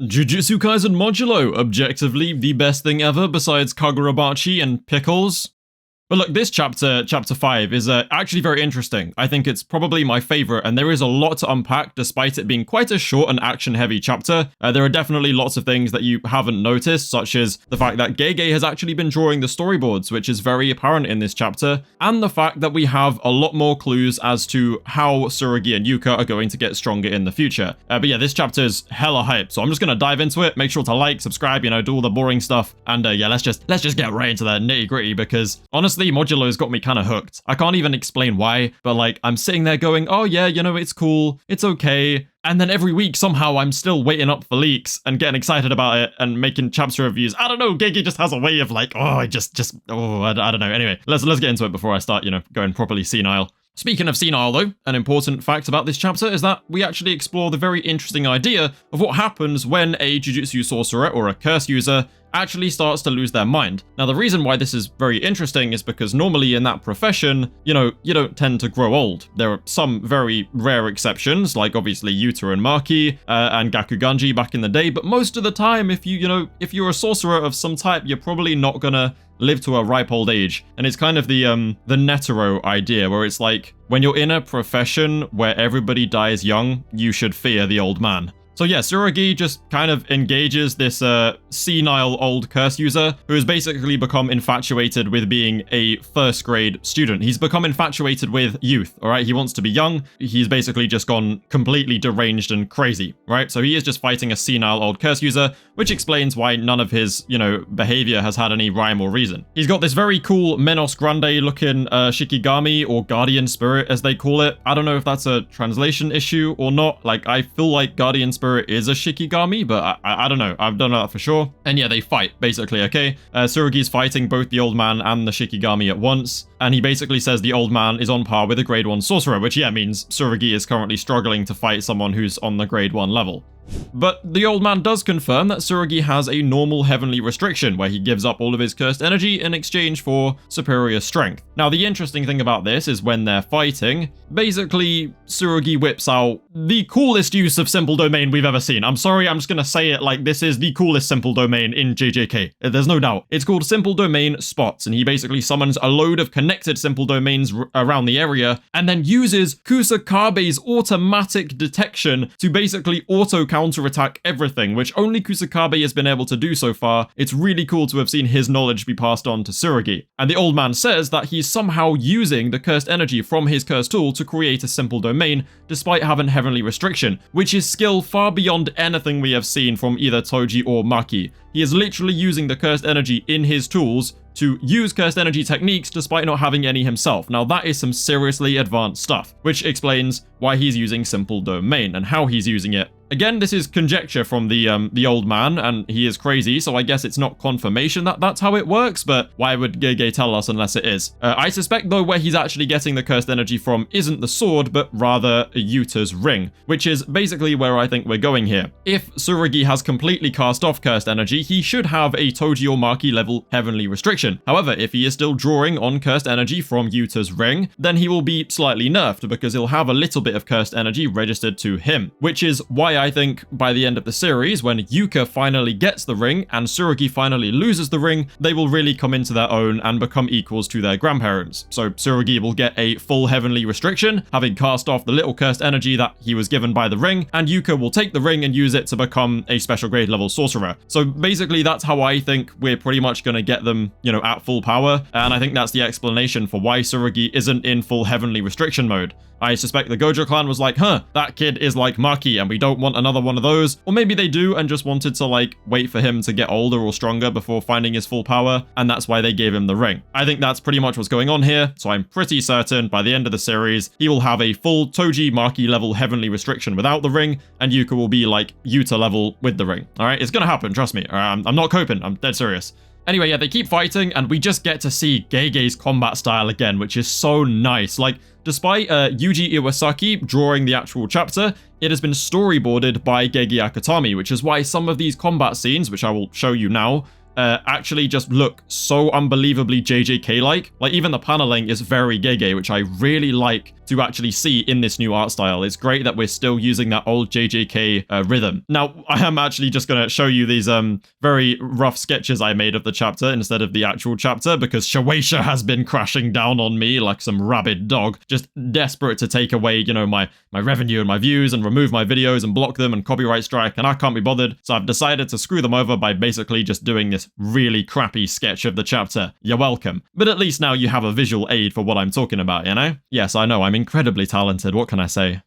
Jujutsu Kaisen Modulo, objectively the best thing ever besides Kagurabachi and pickles. But look, this chapter 5, is actually very interesting. I think it's probably my favorite, and there is a lot to unpack despite it being quite a short and action-heavy chapter. There are definitely lots of things that you haven't noticed, such as the fact that Gege has actually been drawing the storyboards, which is very apparent in this chapter, and the fact that we have a lot more clues as to how Tsurugi and Yuka are going to get stronger in the future. But yeah, this chapter is hella hype, so I'm just gonna dive into it. Make sure to like, subscribe, you know, do all the boring stuff, and yeah, let's just get right into the nitty-gritty, because honestly, Modulo's got me kind of hooked. I can't even explain why, but like, I'm sitting there going, oh yeah, you know, it's cool, it's okay. And then every week, somehow, I'm still waiting up for leaks and getting excited about it and making chapter reviews. I don't know, Gege just has a way of like, I don't know. Anyway, let's get into it before I start, you know, going properly senile. Speaking of senile though, an important fact about this chapter is that we actually explore the very interesting idea of what happens when a Jujutsu sorcerer or a curse user actually starts to lose their mind. Now, the reason why this is very interesting is because normally in that profession, you know, you don't tend to grow old. There are some very rare exceptions, like obviously Yuta and Maki, and Gakuganji back in the day, but most of the time, if you're a sorcerer of some type, you're probably not gonna live to a ripe old age. And it's kind of the Netero idea, where it's like, when you're in a profession where everybody dies young, you should fear the old man. So yeah, Tsurugi just kind of engages this senile old curse user who has basically become infatuated with being a first grade student. He's become infatuated with youth, all right? He wants to be young. He's basically just gone completely deranged and crazy, right? So he is just fighting a senile old curse user, which explains why none of his, you know, behavior has had any rhyme or reason. He's got this very cool Menos Grande looking Shikigami, or guardian spirit as they call it. I don't know if that's a translation issue or not. Like, I feel like guardian spirit is a Shikigami, but I don't know. I don't know that for sure. And yeah, they fight, basically, okay? Tsurugi's fighting both the old man and the Shikigami at once, and he basically says the old man is on par with a grade 1 sorcerer, which yeah, means Tsurugi is currently struggling to fight someone who's on the grade 1 level. But the old man does confirm that Tsurugi has a normal heavenly restriction, where he gives up all of his cursed energy in exchange for superior strength. Now, the interesting thing about this is when they're fighting, basically, Tsurugi whips out the coolest use of simple domain we've ever seen. I'm sorry, I'm just gonna say it like this is the coolest simple domain in JJK. There's no doubt. It's called Simple Domain Spots, and he basically summons a load of connected simple domains around the area, and then uses Kusakabe's automatic detection to basically counterattack everything, which only Kusakabe has been able to do so far. It's really cool to have seen his knowledge be passed on to Tsurugi. And the old man says that he's somehow using the cursed energy from his cursed tool to create a simple domain, despite having heavenly restriction, which is skill far beyond anything we have seen from either Toji or Maki. He is literally using the cursed energy in his tools to use cursed energy techniques despite not having any himself. Now that is some seriously advanced stuff, which explains why he's using simple domain and how he's using it. Again, this is conjecture from the old man, and he is crazy, so I guess it's not confirmation that that's how it works, but why would Gege tell us unless it is? I suspect, though, where he's actually getting the cursed energy from isn't the sword, but rather Yuta's ring, which is basically where I think we're going here. If Tsurugi has completely cast off cursed energy, he should have a Toji or Maki level heavenly restriction. However, if he is still drawing on cursed energy from Yuta's ring, then he will be slightly nerfed, because he'll have a little bit of cursed energy registered to him, which is why I think by the end of the series, when Yuka finally gets the ring and Tsurugi finally loses the ring, they will really come into their own and become equals to their grandparents. So Tsurugi will get a full heavenly restriction, having cast off the little cursed energy that he was given by the ring, and Yuka will take the ring and use it to become a special grade level sorcerer. So basically, that's how I think we're pretty much going to get them, you know, at full power, and I think that's the explanation for why Tsurugi isn't in full heavenly restriction mode. I suspect the Gojo clan was like, that kid is like Maki and we don't want another one of those. Or maybe they do and just wanted to like wait for him to get older or stronger before finding his full power, and that's why they gave him the ring. I think that's pretty much what's going on here, so I'm pretty certain by the end of the series, he will have a full Toji Maki level heavenly restriction without the ring, and Yuka will be like Yuta level with the ring. Alright, it's gonna happen, trust me. I'm not coping, I'm dead serious. Anyway, yeah, they keep fighting, and we just get to see Gege's combat style again, which is so nice. Like, despite Yuji Iwasaki drawing the actual chapter, it has been storyboarded by Gege Akutami, which is why some of these combat scenes, which I will show you now, actually just look so unbelievably JJK-like. Like, even the paneling is very Gege, which I really like to actually see in this new art style. It's great that we're still using that old JJK rhythm. Now, I am actually just going to show you these very rough sketches I made of the chapter instead of the actual chapter, because Shueisha has been crashing down on me like some rabid dog, just desperate to take away, you know, my revenue and my views and remove my videos and block them and copyright strike, and I can't be bothered. So I've decided to screw them over by basically just doing this really crappy sketch of the chapter. You're welcome. But at least now you have a visual aid for what I'm talking about, you know? Yes, I know, I'm incredibly talented, what can I say?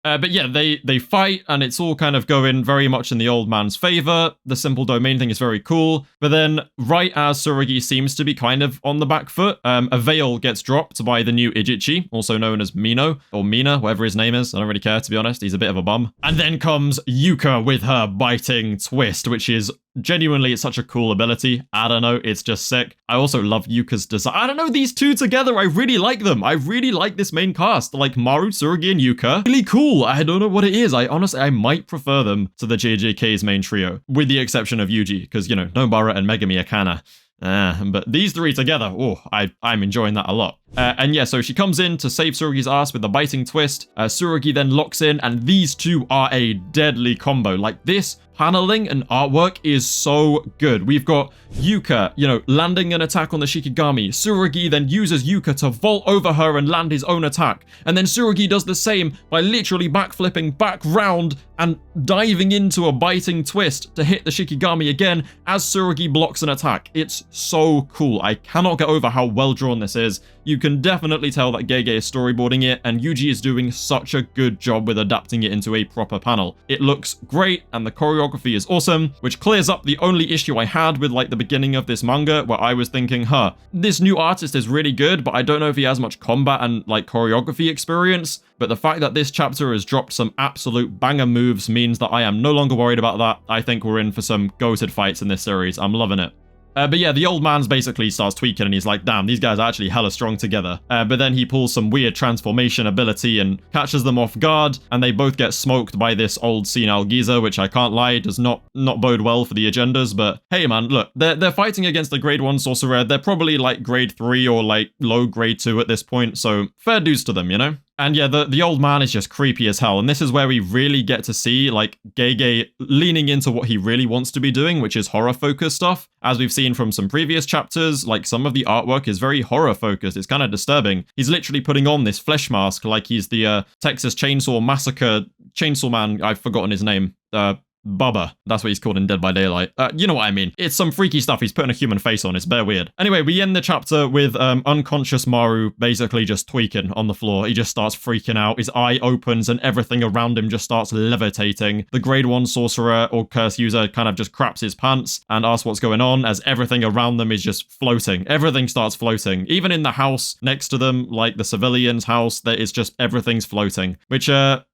But yeah, they fight, and it's all kind of going very much in the old man's favor. The simple domain thing is very cool. But then, right as Tsurugi seems to be kind of on the back foot, a veil gets dropped by the new Ijichi, also known as Mino, or Mina, whatever his name is. I don't really care, to be honest. He's a bit of a bum. And then comes Yuka with her biting twist, which is genuinely, it's such a cool ability. I don't know, it's just sick. I also love Yuka's design. I don't know, these two together, I really like them. I really like this main cast, like Maru, Tsurugi, and Yuka. Really cool. I don't know what it is. I might prefer them to the JJK's main trio, with the exception of Yuji, because, you know, Nobara and Megami are kinda... but these three together, oh, I'm enjoying that a lot. And yeah, so she comes in to save Tsurugi's ass with the biting twist. Tsurugi then locks in, and these two are a deadly combo. Like, this paneling and artwork is so good. We've got Yuka, you know, landing an attack on the Shikigami. Tsurugi then uses Yuka to vault over her and land his own attack. And then Tsurugi does the same by literally backflipping back round and diving into a biting twist to hit the Shikigami again as Tsurugi blocks an attack. It's so cool. I cannot get over how well drawn this is. You can definitely tell that Gege is storyboarding it, and Yuji is doing such a good job with adapting it into a proper panel. It looks great, and the choreography is awesome, which clears up the only issue I had with like the beginning of this manga, where I was thinking, this new artist is really good, but I don't know if he has much combat and like choreography experience. But the fact that this chapter has dropped some absolute banger moves means that I am no longer worried about that. I think we're in for some goated fights in this series. I'm loving it. But yeah, the old man's basically starts tweaking, and he's like, damn, these guys are actually hella strong together. But then he pulls some weird transformation ability and catches them off guard, and they both get smoked by this old senile geezer, which I can't lie, does not bode well for the agendas. But hey man, look, they're fighting against the grade 1 sorcerer. They're probably like grade 3 or like low grade 2 at this point, so fair dues to them, you know? And yeah, the old man is just creepy as hell. And this is where we really get to see, like, Gege leaning into what he really wants to be doing, which is horror-focused stuff. As we've seen from some previous chapters, like, some of the artwork is very horror-focused. It's kind of disturbing. He's literally putting on this flesh mask like he's the Texas Chainsaw Massacre Chainsaw Man. I've forgotten his name. Bubba. That's what he's called in Dead by Daylight. You know what I mean. It's some freaky stuff he's putting a human face on. It's bare weird. Anyway, we end the chapter with unconscious Maru basically just tweaking on the floor. He just starts freaking out. His eye opens and everything around him just starts levitating. The grade 1 sorcerer or curse user kind of just craps his pants and asks what's going on, as everything around them is just floating. Everything starts floating. Even in the house next to them, like the civilian's house, there is just everything's floating. Which,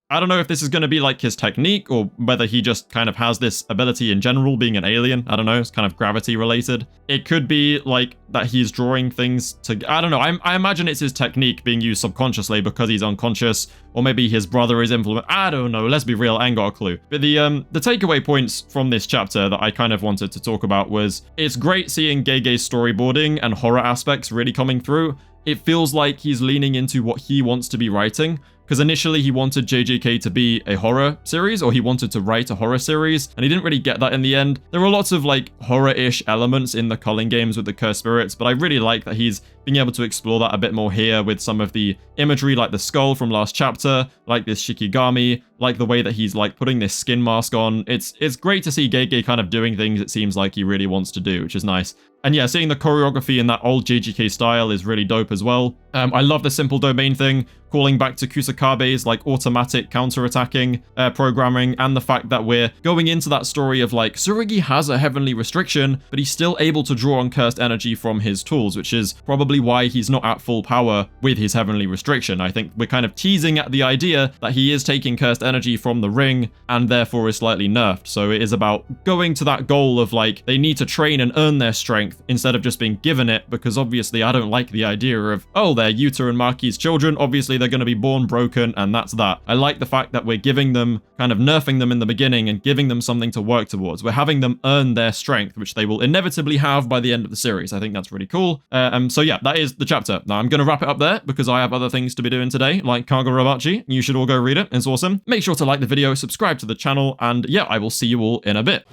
I don't know if this is going to be like his technique, or whether he just kind of has this ability in general, being an alien. I don't know, it's kind of gravity related. It could be like that he's drawing things to... I don't know, I imagine it's his technique being used subconsciously because he's unconscious, or maybe his brother is influenced. I don't know, let's be real, I ain't got a clue. But the takeaway points from this chapter that I kind of wanted to talk about was, it's great seeing Gege's storyboarding and horror aspects really coming through. It feels like he's leaning into what he wants to be writing. Because initially he wanted JJK to be a horror series, or he wanted to write a horror series, and he didn't really get that in the end. There were lots of like horror-ish elements in the culling games with the cursed spirits, but I really like that he's being able to explore that a bit more here with some of the imagery, like the skull from last chapter, like this Shikigami, like the way that he's like putting this skin mask on. It's great to see Gege kind of doing things it seems like he really wants to do, which is nice. And yeah, seeing the choreography in that old JJK style is really dope as well. I love the simple domain thing, calling back to Kusakabe's like automatic counter-attacking programming, and the fact that we're going into that story of like, Tsurugi has a heavenly restriction, but he's still able to draw on cursed energy from his tools, which is probably why he's not at full power with his heavenly restriction. I think we're kind of teasing at the idea that he is taking cursed energy from the ring and therefore is slightly nerfed. So it is about going to that goal of like, they need to train and earn their strength instead of just being given it, because obviously I don't like the idea of, oh, they're Yuta and Maki's children, obviously they're going to be born broken and that's that. I like the fact that we're giving them, kind of nerfing them in the beginning and giving them something to work towards. We're having them earn their strength, which they will inevitably have by the end of the series. I think that's really cool. So yeah, that is the chapter. Now I'm going to wrap it up there because I have other things to be doing today, like Kagurabachi. You should all go read it. It's awesome. Make sure to like the video, subscribe to the channel, and yeah, I will see you all in a bit.